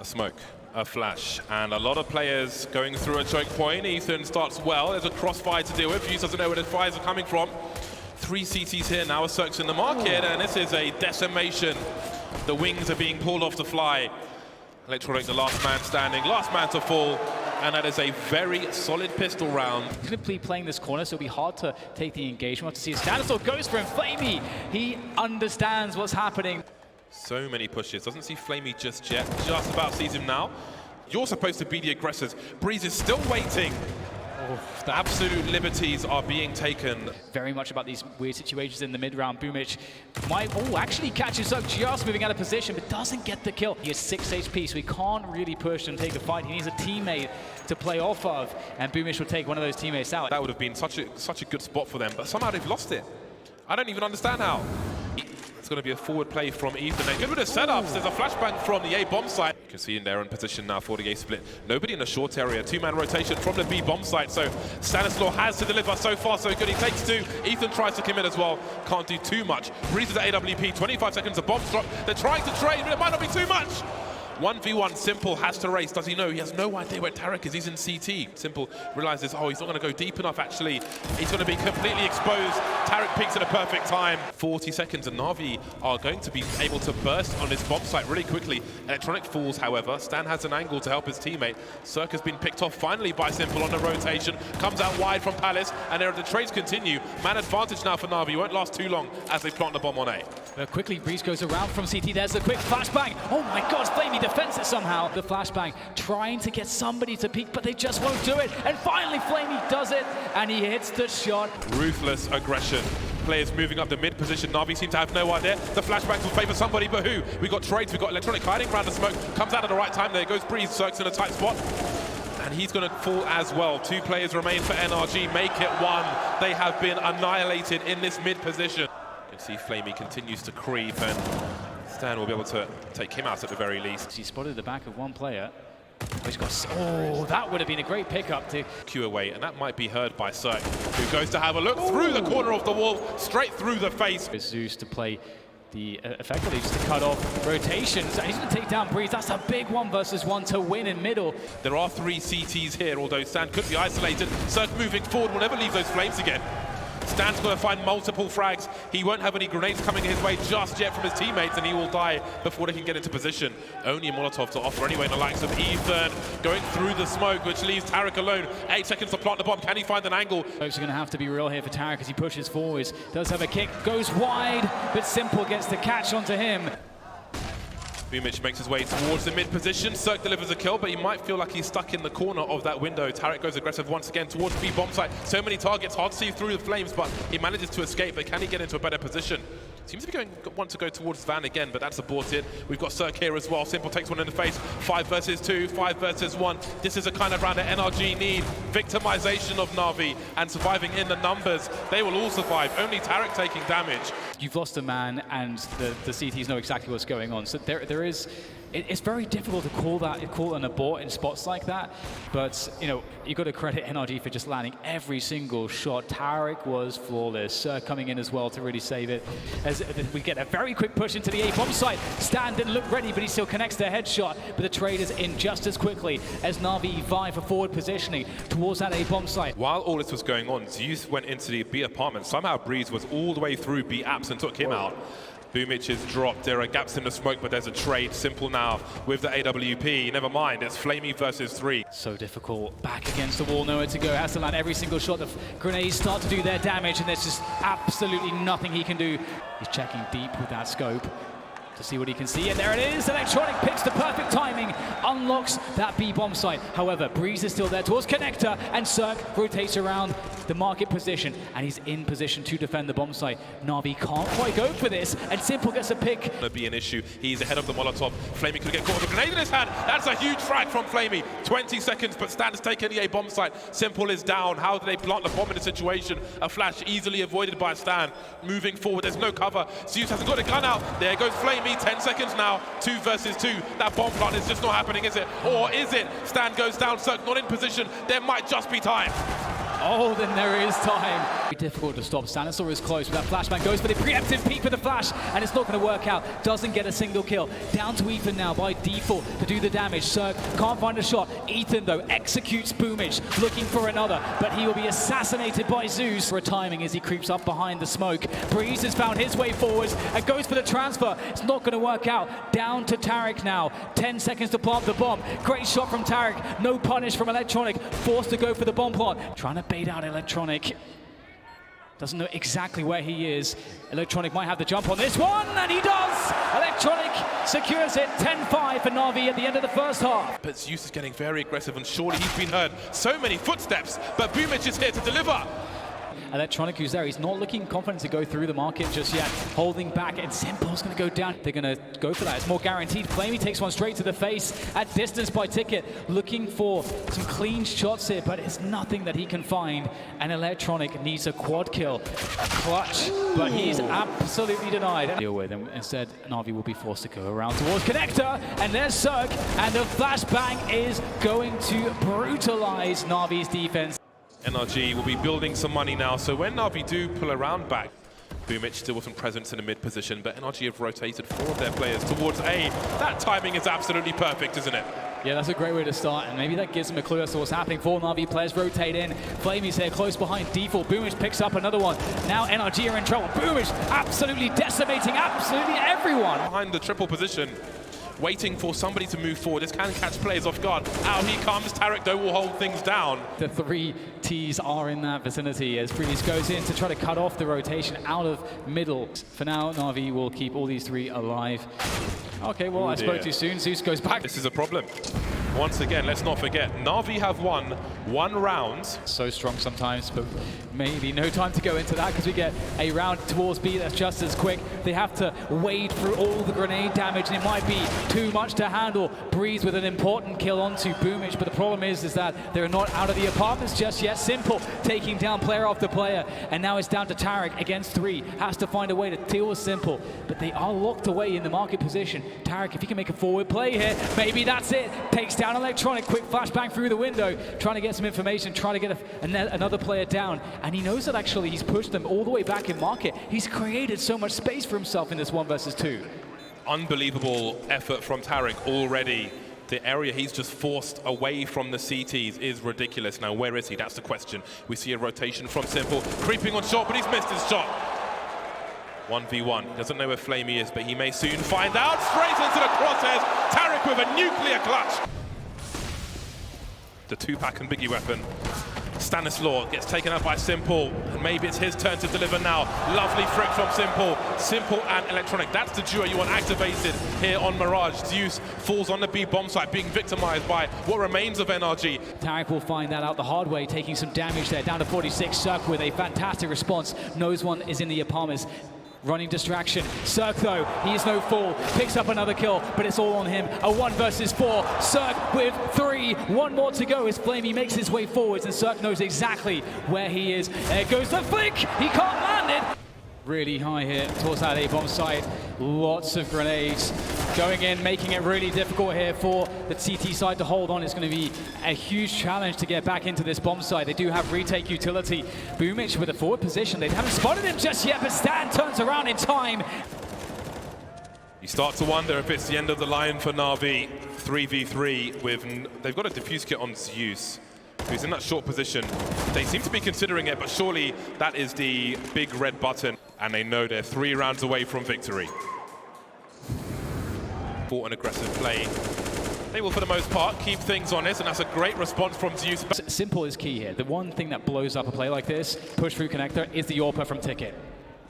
A smoke, a flash, and a lot of players going through a choke point. Ethan starts well. There's a crossfire to deal with. Fuse doesn't know where the fires are coming from. 3 CTs here now. A Cirque's in the market, and this is a decimation. The wings are being pulled off the fly. Electronic, the last man standing, last man to fall, and that is a very solid pistol round. He's going to be playing this corner, so it'll be hard to take the engagement. We'll have to see his Stanislaw goes for him. Flamey, he understands what's happening. So many pushes, doesn't see Flamey just yet, just about sees him now. You're supposed to be the aggressors. Breeze is still waiting. The absolute liberties are being taken. Very much about these weird situations in the mid-round. Boomich might, actually catches up, just moving out of position, but doesn't get the kill. He has 6 HP, so he can't really push and take a fight. He needs a teammate to play off of, and Boomich will take one of those teammates out. That would have been such a good spot for them, but somehow they've lost it. I don't even understand how. It's going to be a forward play from Ethan. And good with the setups. There's a flashbang from the A bomb site. You can see in there in position now for the A split. Nobody in the short area. 2-man rotation from the B bomb site. So Stanislaw has to deliver. So far, so good. He takes 2. Ethan tries to commit as well. Can't do too much. Breeze is at AWP. 25 seconds. A bomb drop. They're trying to trade, but it might not be too much. 1v1, Simple has to race. Does he know? He has no idea where Tarek is. He's in CT. Simple realizes, oh, he's not going to go deep enough, actually. He's going to be completely exposed. Tarek peaks at a perfect time. 40 seconds, and NaVi are going to be able to burst on this bomb site really quickly. Electronic falls, however. Stan has an angle to help his teammate. Cirque has been picked off finally by Simple on the rotation. Comes out wide from Palace, and there the trades continue. Man advantage now for NaVi. Won't last too long as they plant the bomb on A. But quickly, Breeze goes around from CT. There's a quick flashbang. Oh my God, Flamey defends it somehow. The flashbang trying to get somebody to peek, but they just won't do it. And finally, Flamey does it, and he hits the shot. Ruthless aggression. Players moving up the mid position. NaVi seem to have no idea. The flashbangs will favor somebody, but who? We got trades, we got Electronic hiding around the smoke. Comes out at the right time. There goes Breeze. Cirque's in a tight spot. And he's going to fall as well. 2 players remain for NRG. Make it 1. They have been annihilated in this mid position. You can see Flamey continues to creep, and Stan will be able to take him out at the very least. He spotted the back of one player. Oh, that would have been a great pickup to Q away, and that might be heard by Cirque, who goes to have a look through the corner of the wall, straight through the face. Zeus to play the effectively just to cut off rotations. He's going to take down Breeze. That's a big 1v1 to win in middle. There are 3 CTs here, although Stan could be isolated. Cirque moving forward will never leave those flames again. Stan's going to find multiple frags. He won't have any grenades coming his way just yet from his teammates, and he will die before they can get into position. Only a Molotov to offer anyway, in the likes of Ethan going through the smoke, which leaves Tarek alone. 8 seconds to plant the bomb. Can he find an angle? Folks are going to have to be real here for Tarek as he pushes forwards. Does have a kick, goes wide, but Simple gets the catch onto him. Boomich makes his way towards the mid position. Cirque delivers a kill, but he might feel like he's stuck in the corner of that window. Tarek goes aggressive once again towards B bomb site. So many targets, hard to see through the flames, but he manages to escape. But can he get into a better position? Seems to be want to go towards Van again, but that's aborted. We've got Cirque here as well. Simple takes one in the face. 5 versus 2, 5 versus 1. This is a kind of round that NRG need. Victimization of NaVi and surviving in the numbers. They will all survive. Only Tarek taking damage. You've lost a man, and the CTs know exactly what's going on. So there is. It's very difficult to call an abort in spots like that, but you know, you got to credit NRG for just landing every single shot. Tarek was flawless, coming in as well to really save it. As we get a very quick push into the A bomb site. Stan didn't look ready, but he still connects the headshot. But the trade is in just as quickly as NaVi vie for forward positioning towards that A bomb site. While all this was going on, Zeus went into the B apartment. Somehow Breeze was all the way through B apps and took him out. Boomich is dropped. There are gaps in the smoke, but there's a trade. Simple now with the AWP. Never mind, it's Flamey versus 3. So difficult. Back against the wall, nowhere to go. Has to land every single shot. The grenades start to do their damage, and there's just absolutely nothing he can do. He's checking deep with that scope to see what he can see, and there it is. Electronic picks the perfect timing, unlocks that B bomb site. However, Breeze is still there towards Connector, and Cirque rotates around the market position, and he's in position to defend the bomb site. NaVi can't quite go for this, and Simple gets a pick. Gonna be an issue. He's ahead of the Molotov. Flamey could get caught with a grenade in his hand. That's a huge frag from Flamey. 20 seconds, but Stan's taken the A bomb site. Simple is down. How do they plant the bomb in the situation? A flash easily avoided by Stan. Moving forward, there's no cover. Zeus hasn't got a gun out. There goes Flamey. 10 seconds now. 2 versus 2. That bomb plant is just not happening, is it? Or is it? Stan goes down. Cirque not in position. There might just be time. Oh, then there is time. Difficult to stop. Stanislaw is close, but that flashbang goes for the preemptive peek with the flash, and it's not going to work out. Doesn't get a single kill. Down to Ethan now by default to do the damage. Cirque can't find a shot. Ethan, though, executes Boomage, looking for another, but he will be assassinated by Zeus for a timing as he creeps up behind the smoke. Breeze has found his way forwards and goes for the transfer. It's not going to work out. Down to Tarek now. 10 seconds to plant the bomb. Great shot from Tarek. No punish from Electronic. Forced to go for the bomb plant. Trying to bait out Electronic. Doesn't know exactly where he is. Electronic might have the jump on this one, and he does! Electronic secures it, 10-5 for NaVi at the end of the first half. But Zeus is getting very aggressive, and surely he's been heard so many footsteps, but Boomage is here to deliver. Electronic, who's there, he's not looking confident to go through the market just yet. Holding back, and Simple's going to go down. They're going to go for that. It's more guaranteed. Flamey takes one straight to the face at distance by Ticket. Looking for some clean shots here, but it's nothing that he can find. And Electronic needs a quad kill. A clutch, but he's absolutely denied. Deal with, and instead, NaVi will be forced to go around towards Connector. And there's Cirque, and the flashbang is going to brutalize NaVi's defense. NRG will be building some money now, so when NaVi do pull around back, Boomage still wasn't present in the mid position, but NRG have rotated 4 of their players towards A. That timing is absolutely perfect, isn't it? Yeah, that's a great way to start, and maybe that gives them a clue as to what's happening. 4 NaVi players rotate in. Flamey's here close behind default. Boomage picks up another one. Now NRG are in trouble. Boomage absolutely decimating absolutely everyone. Behind the triple position, waiting for somebody to move forward. This can catch players off guard. Out he comes. Tarek, though, will hold things down. The 3 Ts are in that vicinity as Breeze goes in to try to cut off the rotation out of middle. For now, NaVi will keep all these 3 alive. Okay, well, I spoke too soon. Zeus goes back. This is a problem. Once again, let's not forget, NaVi have won 1 round. So strong sometimes, but maybe no time to go into that because we get a round towards B that's just as quick. They have to wade through all the grenade damage, and it might be too much to handle. Breeze with an important kill onto Boomage, but the problem is that they're not out of the apartments just yet. Simple taking down player after player, and now it's down to Tarek against 3. Has to find a way to deal with Simple, but they are locked away in the market position. Tarek, if he can make a forward play here, maybe that's it. Takes down Electronic, quick flashbang through the window, trying to get some information, trying to get another player down, and he knows that actually he's pushed them all the way back in market. He's created so much space for himself in this 1 versus 2. Unbelievable effort from Tarek already. The area he's just forced away from the CTs is ridiculous. Now, where is he? That's the question. We see a rotation from Simple, creeping on shot, but he's missed his shot. 1v1. He doesn't know where Flamey is, but he may soon find out. Straight into the crosshairs. Tarek with a nuclear clutch. The 2-pack and biggie weapon. Stanislaw gets taken out by Simple, and maybe it's his turn to deliver now. Lovely frick from Simple. Simple and Electronic. That's the duo you want activated here on Mirage. Zeus falls on the B bomb site, being victimized by what remains of NRG. Tarek will find that out the hard way, taking some damage there. Down to 46. Cirque with a fantastic response. Knows one is in the apartments. Running distraction. Cirque, though, he is no fool. Picks up another kill, but it's all on him. A 1 versus 4. Cirque with 3. 1 more to go as Flamey makes his way forwards, and Cirque knows exactly where he is. There goes the flick. He can't land it. Really high here towards that A-bomb site. Lots of grenades going in, making it really difficult here for the CT side to hold on. It's going to be a huge challenge to get back into this bomb site. They do have retake utility. Boomage with a forward position. They haven't spotted him just yet, but Stan turns around in time. You start to wonder if it's the end of the line for NaVi. 3v3 with... They've got a diffuse kit on Zeus, who's in that short position. They seem to be considering it, but surely that is the big red button. And they know they're 3 rounds away from victory. For an aggressive play. They will, for the most part, keep things honest, and that's a great response from Zeus. Simple is key here. The one thing that blows up a play like this, push through connector, is the AWPer from Ticket.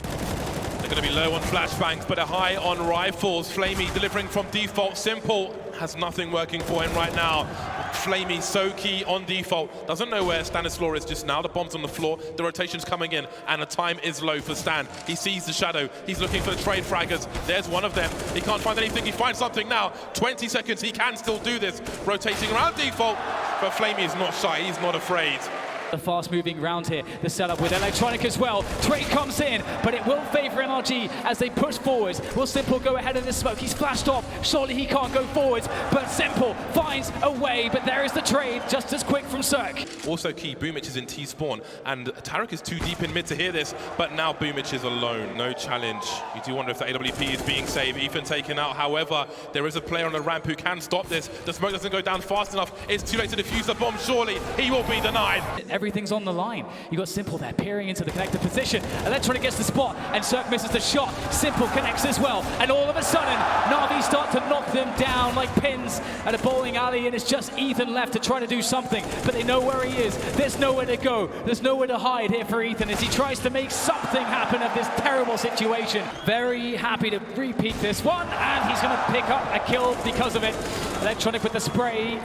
They're going to be low on flashbangs, but they're high on rifles. Flamey delivering from default. Simple has nothing working for him right now. Flamey so key on default. Doesn't know where Stanislaw is just now. The bomb's on the floor. The rotation's coming in, and the time is low for Stan. He sees the shadow. He's looking for the trade fraggers. There's one of them. He can't find anything. He finds something now. 20 seconds. He can still do this. Rotating around default, but Flamey is not shy. He's not afraid. The fast-moving round here, the setup with Electronic as well. Trade comes in, but it will favor NRG as they push forwards. Will Simple go ahead of the smoke? He's flashed off. Surely he can't go forwards, but Simple finds a way. But there is the trade, just as quick from Cirque. Also key, Boomich is in T-spawn, and Tarek is too deep in mid to hear this, but now Boomich is alone, no challenge. You do wonder if the AWP is being saved. Ethan taken out, however, there is a player on the ramp who can stop this. The smoke doesn't go down fast enough. It's too late to defuse the bomb, surely. He will be denied. Everything's on the line. You got Simple there, peering into the connector position. Electronic gets the spot, and Cirque misses the shot. Simple connects as well, and all of a sudden, NaVi start to knock them down like pins at a bowling alley, and it's just Ethan left to try to do something, but they know where he is. There's nowhere to go. There's nowhere to hide here for Ethan as he tries to make something happen of this terrible situation. Very happy to repeat this one, and he's going to pick up a kill because of it. Electronic with the spray,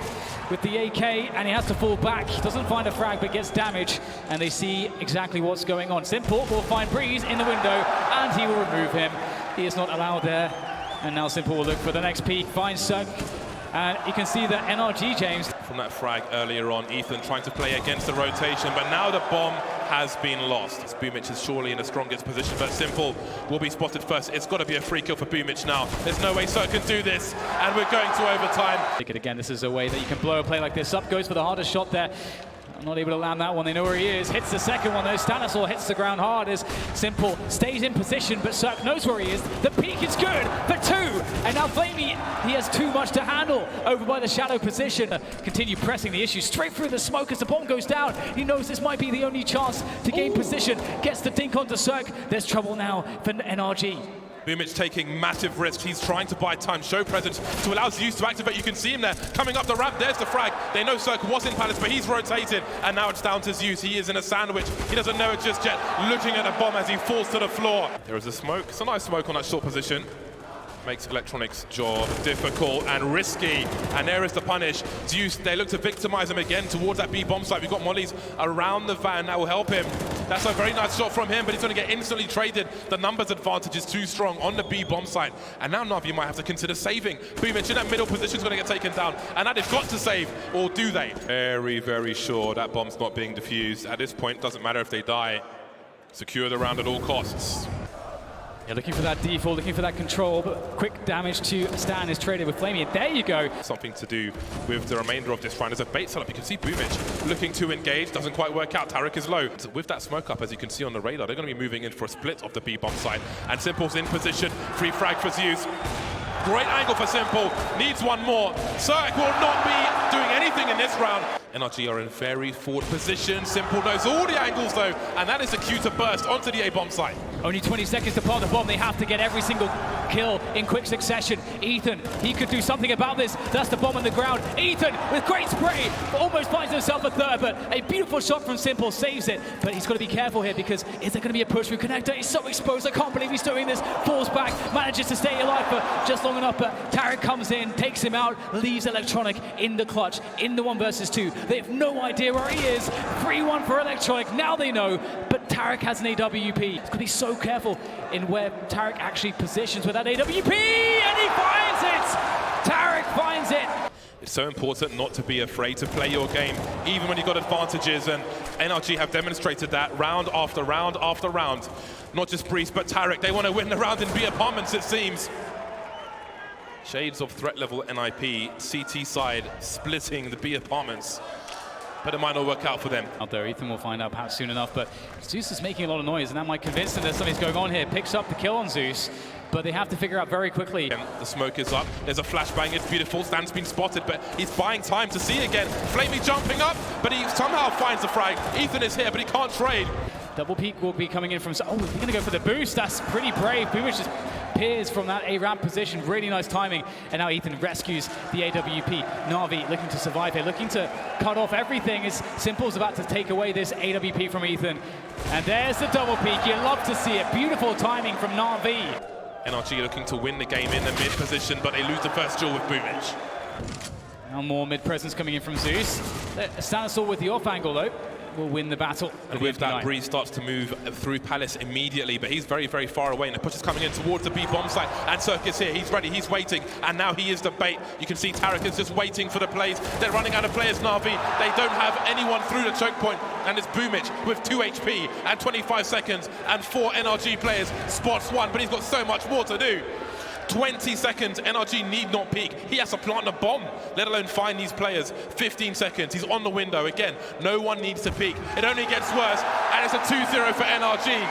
with the AK, and he has to fall back. He doesn't find a frag, but gets damage, and they see exactly what's going on. Simple will find Breeze in the window, and he will remove him. He is not allowed there, and now Simple will look for the next peak, finds Cirque, and you can see that NRG, James. From that frag earlier on, Ethan trying to play against the rotation, but now the bomb has been lost. Boomich is surely in the strongest position, but Simple will be spotted first. It's got to be a free kill for Boomich now. There's no way Cirque can do this, and we're going to overtime. Take it again, this is a way that you can blow a play like this up. Goes for the hardest shot there. Not able to land that one, they know where he is. Hits the second one though, Stanislaw hits the ground hard as Simple stays in position, but Cirque knows where he is. The peak is good for 2, and now Flamey, he has too much to handle over by the shadow position. Continue pressing the issue straight through the smoke as the bomb goes down. He knows this might be the only chance to gain position. Gets the dink onto Cirque. There's trouble now for NRG. Boomich taking massive risks. He's trying to buy time, show presence to allow Zeus to activate. You can see him there coming up the ramp. There's the frag. They know Cirque was in Palace, but he's rotated, and now it's down to Zeus. He is in a sandwich. He doesn't know it just yet, looking at the bomb as he falls to the floor. There is a smoke. It's a nice smoke on that short position. Makes Electronic's job difficult and risky, and there is the punish. Zeus, they look to victimize him again towards that B bomb site. We've got mollies around the van that will help him. That's a very nice shot from him, but he's going to get instantly traded. The numbers advantage is too strong on the B bomb site, and now NaVi might have to consider saving. Boomich in that middle position is going to get taken down, and that is got to save, or do they? Very, very sure that bomb's not being defused. At this point, doesn't matter if they die. Secure the round at all costs. Yeah, looking for that default, looking for that control, but quick damage to Stan is traded with Flamey. There you go. Something to do with the remainder of this round. There's a bait setup. You can see Boomich looking to engage. Doesn't quite work out. Tarek is low. With that smoke up, as you can see on the radar, they're going to be moving in for a split of the B bomb side. And Simple's in position. Free frag for Zeus. Great angle for Simple. Needs one more. Cirque will not be doing anything in this round. NRG are in very forward position. Simple knows all the angles though, and that is the cue to burst onto the A bomb site. Only 20 seconds to plant the bomb. They have to get every single kill in quick succession. Ethan, he could do something about this. That's the bomb on the ground. Ethan with great spray, almost finds himself a third, but a beautiful shot from Simple saves it. But he's got to be careful here, because is there going to be a push through connector? He's so exposed. I can't believe he's doing this. Falls back, manages to stay alive for just long enough, but Tarek comes in, takes him out, leaves Electronic in the clutch, in the 1 versus 2. They have no idea where he is. 3-1 for Electronic. Now they know, but Tarek has an AWP. He's got to be so careful in where Tarek actually positions with that AWP, and he finds it! Tarek finds it! It's so important not to be afraid to play your game, even when you've got advantages, and NRG have demonstrated that round after round after round. Not just Breeze, but Tarek. They want to win the round in B apartments, it seems. Shades of threat level NIP, CT side splitting the B apartments. But it might not work out for them. Out there, Ethan will find out perhaps soon enough, but Zeus is making a lot of noise, and that might convince them that something's going on here. Picks up the kill on Zeus, but they have to figure out very quickly. The smoke is up. There's a flashbang. It's beautiful. Stan's been spotted, but he's buying time to see again. Flamey jumping up, but he somehow finds the frag. Ethan is here, but he can't trade. Double peak will be coming in from... Oh, he's going to go for the boost. That's pretty brave. Boomich just peers from that A-ramp position. Really nice timing. And now Ethan rescues the AWP. NaVi looking to survive here, looking to cut off everything as Simple's about to take away this AWP from Ethan. And there's the double peak. You love to see it. Beautiful timing from NaVi. NRG looking to win the game in the mid position, but they lose the first duel with Boomich. Now more mid-presence coming in from Zeus. Stanislaw with the off angle though will win the battle. And with that, Breeze starts to move through Palace immediately, but he's very, very far away, and the push is coming in towards the B bomb site, and Cirque is here. He's ready, he's waiting, and now he is the bait. You can see Tarek is just waiting for the plays. They're running out of players, NaVi. They don't have anyone through the choke point. and it's Boomich with 2 HP and 25 seconds, and 4 NRG players spots one, but he's got so much more to do. 20 seconds, NRG need not peek. He has to plant a bomb, let alone find these players. 15 seconds, he's on the window. Again, no one needs to peek. It only gets worse, and it's a 2-0 for NRG.